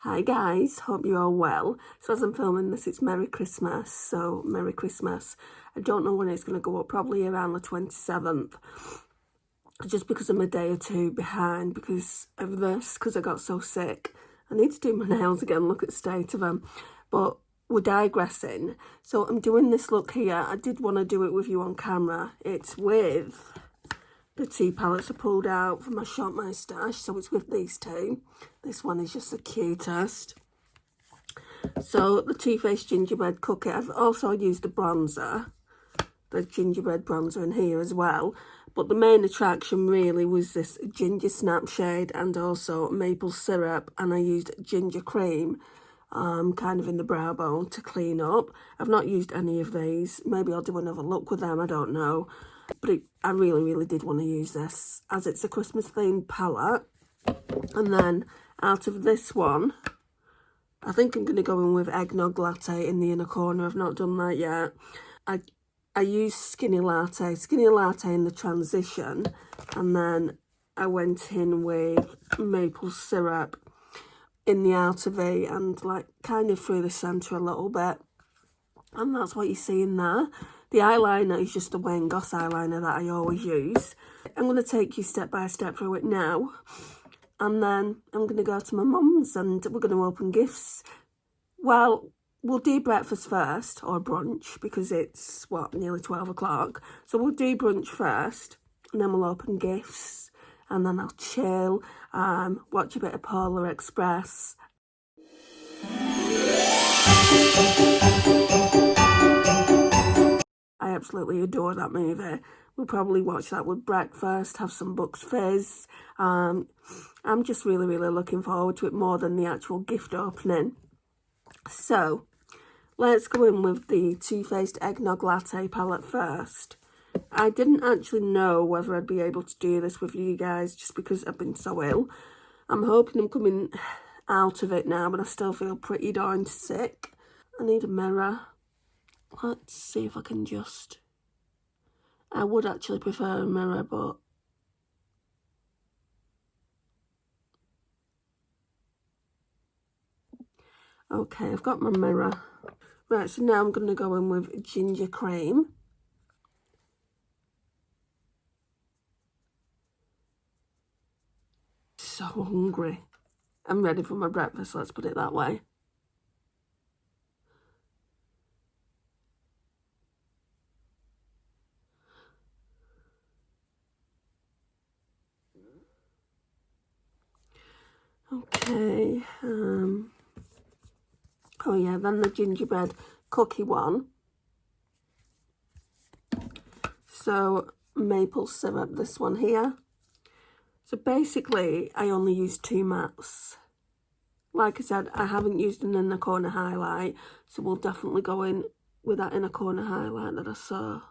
Hi guys, hope you're all well. So as I'm filming this, it's Merry Christmas, so Merry Christmas. I don't know when it's going to go up, probably around the 27th. Just because I'm a day or two behind because of this, because I got so sick. I need to do my nails again, look at the state of them. But we're digressing. So I'm doing this look here. I did want to do it with you on camera. It's with the two palettes I pulled out from my shop, my stash. So it's with these two. This one is just the cutest. So the Too Faced Gingerbread Cookie. I've also used the bronzer, the gingerbread bronzer in here as well. But the main attraction really was this ginger snap shade and also maple syrup. And I used ginger cream kind of in the brow bone to clean up. I've not used any of these. Maybe I'll do another look with them, I don't know. But I really did want to use this as it's a Christmas themed palette. And then out of this one, I think I'm going to go in with Eggnog Latte in the inner corner. I've not done that yet. I used Skinny Latte in the transition, and then I went in with maple syrup in the outer V and like kind of through the centre a little bit. And that's what you see in there. The eyeliner is just the Goss eyeliner that I always use. I'm going to take you step by step through it now. And then I'm going to go to my mum's and we're going to open gifts. Well, we'll do breakfast first, or brunch, because it's, what, nearly 12 o'clock. So we'll do brunch first, and then we'll open gifts. And then I'll chill, watch a bit of Polar Express. I absolutely adore that movie. We'll probably watch that with breakfast, have some Bucks Fizz. I'm just really looking forward to it more than the actual gift opening. So, let's go in with the Too Faced Eggnog Latte palette first. I didn't actually know whether I'd be able to do this with you guys just because I've been so ill. I'm hoping I'm coming out of it now, but I still feel pretty darn sick. I need a mirror. Let's see if I can just... I would actually prefer a mirror, but... Okay, I've got my mirror. Right, so now I'm going to go in with ginger cream. So hungry. I'm ready for my breakfast, let's put it that way. Okay, oh yeah, then the gingerbread cookie one. So maple syrup, this one here. So basically, I only used 2 mattes. Like I said, I haven't used an inner corner highlight, so we'll definitely go in with that inner corner highlight that I saw.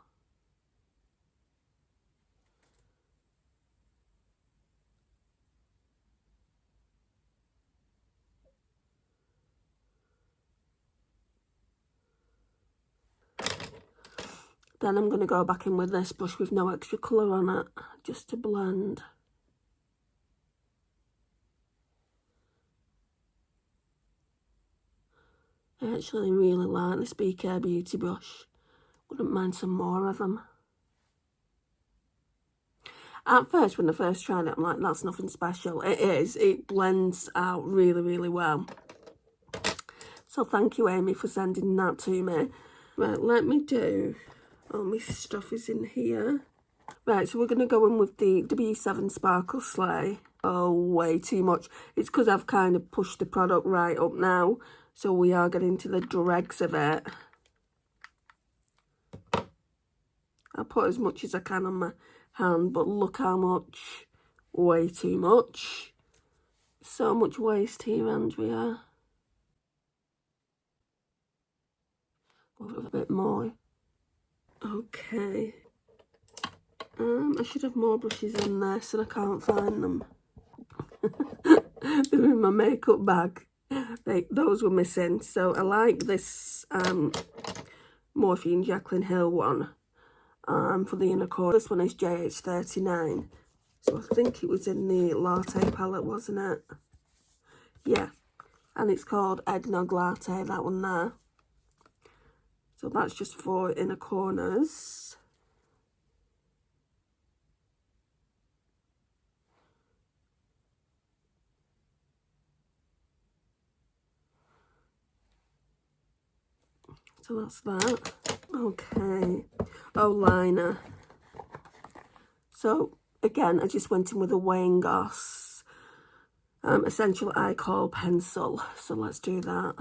Then I'm going to go back in with this brush with no extra colour on it, just to blend. I actually really like this BK Beauty brush. Wouldn't mind some more of them. At first, when I first tried it, I'm like, that's nothing special. It is. It blends out really well. So thank you, Amy, for sending that to me. Right, let me do... All my stuff is in here. Right, so we're going to go in with the W7 Sparkle Sleigh. Oh, way too much. It's because I've kind of pushed the product right up now. So we are getting to the dregs of it. I'll put as much as I can on my hand, but look how much. Way too much. So much waste here, Andrea. Go with a bit more. Okay. I should have more brushes in this and I can't find them. They're in my makeup bag. Those were missing. So I like this Morphe Jaclyn Hill one for the inner corner. This one is JH39. So I think it was in the Latte palette, wasn't it? Yeah. and it's called Eggnog Latte, that one there. So that's just 4 inner corners. So that's that. Okay. Eyeliner. So again, I just went in with a Goss Essential Eye Kohl pencil. So let's do that.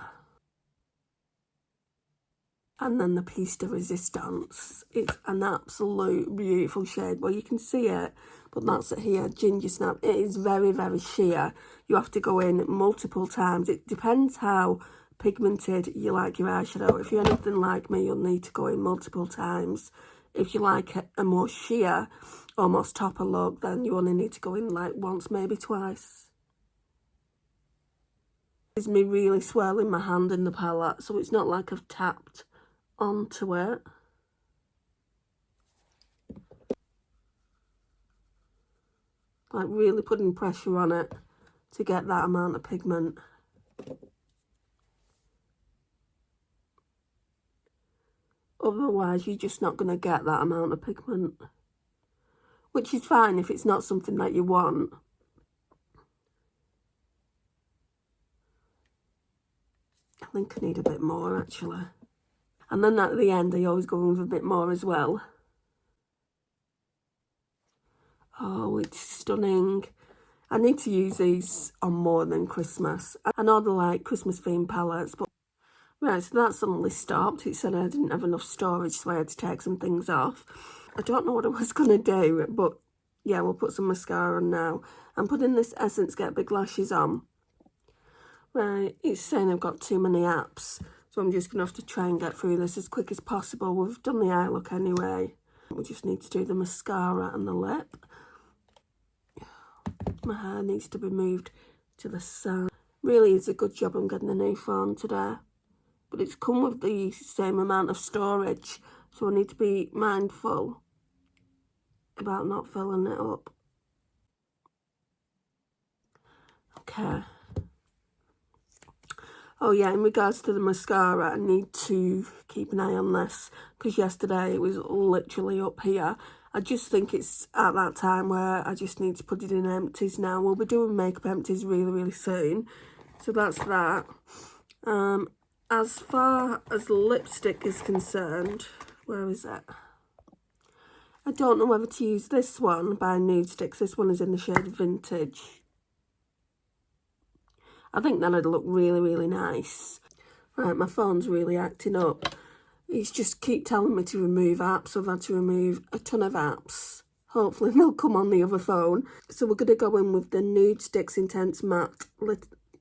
And then the piece de resistance. It's an absolute beautiful shade. Well, you can see it, but that's it here, Ginger Snap. It is very, very sheer. You have to go in multiple times. It depends how pigmented you like your eyeshadow. If you're anything like me, you'll need to go in multiple times. If you like a more sheer, almost topper look, then you only need to go in like once, maybe twice. It's me really swirling my hand in the palette, so it's not like I've tapped onto it. Like really putting pressure on it to get that amount of pigment. Otherwise, you're just not going to get that amount of pigment. Which is fine if it's not something that you want. I think I need a bit more, actually. And then at the end, I always go in with a bit more as well. Oh, it's stunning. I need to use these on more than Christmas. I know they're like Christmas themed palettes, but... Right, so that suddenly stopped. It said I didn't have enough storage, so I had to take some things off. I don't know what I was going to do, but yeah, we'll put some mascara on now. I'm putting this Essence Get Big Lashes on. Right, it's saying I've got too many apps, so I'm just going to have to try and get through this as quick as possible. We've done the eye look anyway. We just need to do the mascara and the lip. My hair needs to be moved to the side. Really, it's a good job I'm getting a new phone today. But it's come with the same amount of storage, so I need to be mindful about not filling it up. Okay. Oh yeah, in regards to the mascara, I need to keep an eye on this, because yesterday it was literally up here. I just think it's at that time where I just need to put it in empties now. We'll be doing makeup empties really, really soon. So that's that. As far as lipstick is concerned, where is it? I don't know whether to use this one by Nudestix. This one is in the shade Vintage. I think that'd look really, really nice. Right, my phone's really acting up. It's just keep telling me to remove apps. I've had to remove a ton of apps. Hopefully they'll come on the other phone. So we're going to go in with the Nudestix Intense Matte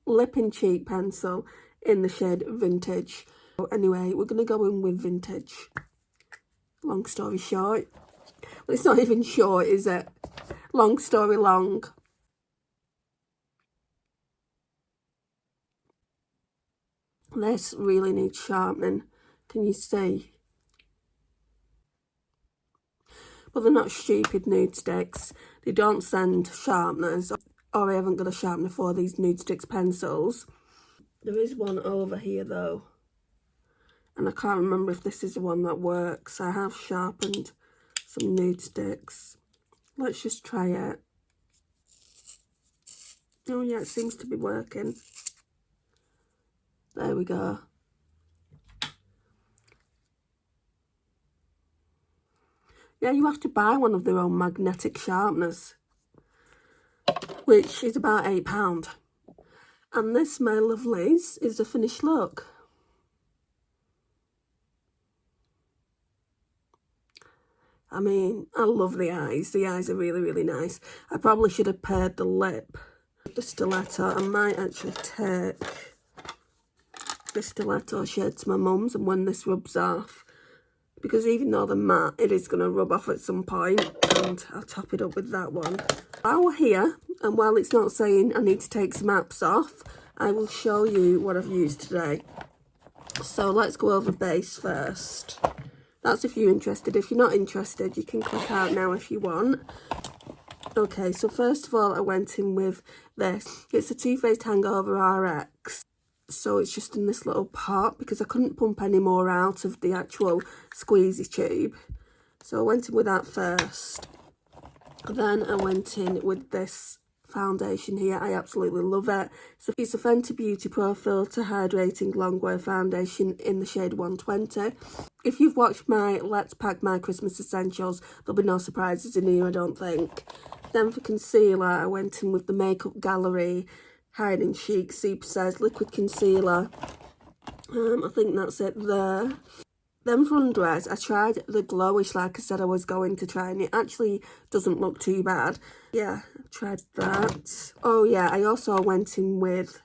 Lip and Cheek Pencil in the shade Vintage. Anyway, we're going to go in with Vintage. Long story short. Well, it's not even short, is it? Long story long. This really needs sharpening. Can you see? But they're not stupid Nudestix. They don't send sharpeners. Or I haven't got a sharpener for these Nudestix pencils. There is one over here though. And I can't remember if this is the one that works. I have sharpened some Nudestix. Let's just try it. Oh yeah, it seems to be working. There we go. Yeah, you have to buy one of their own magnetic sharpeners, which is about £8. And this, my lovelies, is the finished look. I mean, I love the eyes. The eyes are really, really nice. I probably should have paired the lip with the stiletto. I might actually take the stiletto shade to my mum's, and when this rubs off, because even though they're matte, it is going to rub off at some point, and I'll top it up with that one. While we're here, and while it's not saying I need to take some apps off, I will show you what I've used today. So let's go over base first. That's if you're interested. If you're not interested, you can click out now if you want. Okay, so first of all, I went in with this. It's a Too Faced Hangover RX. so it's just in this little pot because I couldn't pump any more out of the actual squeezy tube. So I went in with that first. Then I went in with this foundation here. I absolutely love it. So it's a Fenty Beauty Pro Filter Hydrating Longwear Foundation in the shade 120. If you've watched my Let's Pack My Christmas Essentials, there'll be no surprises in here, I don't think. Then for concealer, I went in with the Makeup Gallery Hide and Chic Super Size Liquid Concealer. I think that's it there. Then for under eyes, I tried the Glowish like I said I was going to try, and it actually doesn't look too bad. Yeah, I tried that. Oh yeah, I also went in with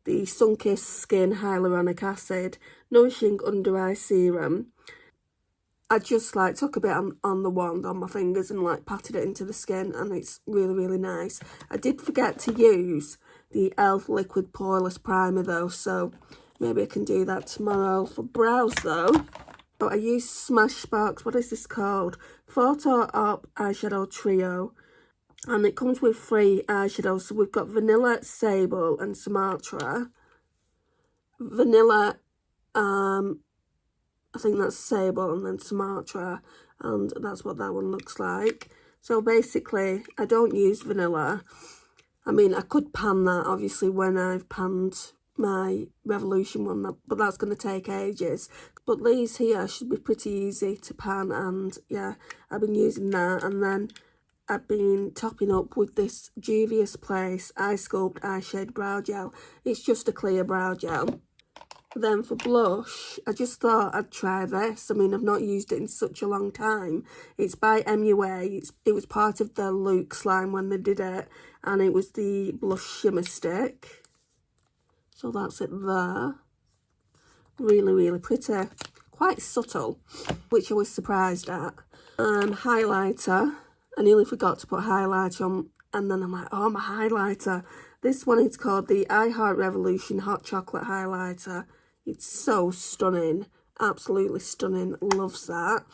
the Sunkissed Skin Hyaluronic Acid Nourishing Under Eye Serum. I just like took a bit on the wand on my fingers and like patted it into the skin, and it's really, really nice. I did forget to use the e.l.f. Liquid Poreless Primer though, so maybe I can do that tomorrow. For brows though, I used Smashbox, what is this called? Photo Op Eyeshadow Trio. And it comes with 3 eyeshadows. So we've got Vanilla, Sable and Sumatra. Vanilla, I think that's Sable and then Sumatra. And that's what that one looks like. So basically, I don't use vanilla. I mean, I could pan that obviously when I've panned my Revolution one, but that's going to take ages. But these here should be pretty easy to pan, and yeah, I've been using that. And then I've been topping up with this Juvia's Place Eye Sculpt Eyeshade Brow Gel. It's just a clear brow gel. Then for blush, I just thought I'd try this. I mean, I've not used it in such a long time. It's by MUA. It was part of the Luxe line when they did it, and it was the Blush Shimmer Stick. So that's it there. Really, really pretty. Quite subtle, which I was surprised at. Highlighter. I nearly forgot to put highlighter on, and then I'm like, oh, my highlighter. This one is called the I Heart Revolution Hot Chocolate Highlighter. It's so stunning. Absolutely stunning. Loves that.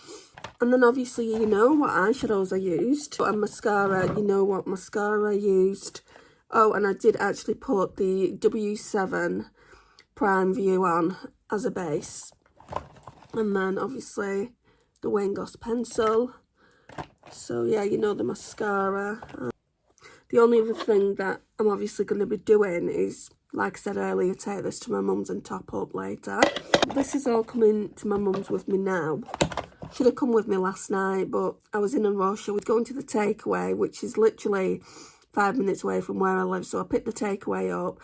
And then obviously you know what eyeshadows I used. And mascara, you know what mascara I used. Oh, and I did actually put the W7 Prime View on as a base. And then obviously the Goss pencil. So yeah, you know the mascara. The only other thing that I'm obviously going to be doing is, like I said earlier, take this to my mum's and top up later. This is all coming to my mum's with me now. Should have come with me last night, but I was in a rush. I was going to the takeaway, which is literally 5 minutes away from where I live. So I picked the takeaway up,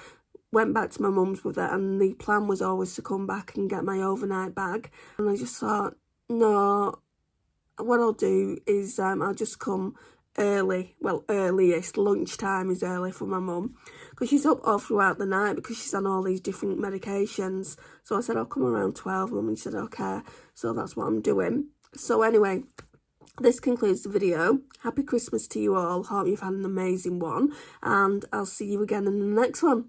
went back to my mum's with it, and the plan was always to come back and get my overnight bag. And I just thought, no, what I'll do is I'll just come early. Well, earliest lunchtime is early for my mum, because she's up all throughout the night because she's on all these different medications. So I said I'll come around 12, and she said okay. So that's what I'm doing. So anyway, this concludes the video. Happy Christmas to you all. Hope you've had an amazing one, and I'll see you again in the next one.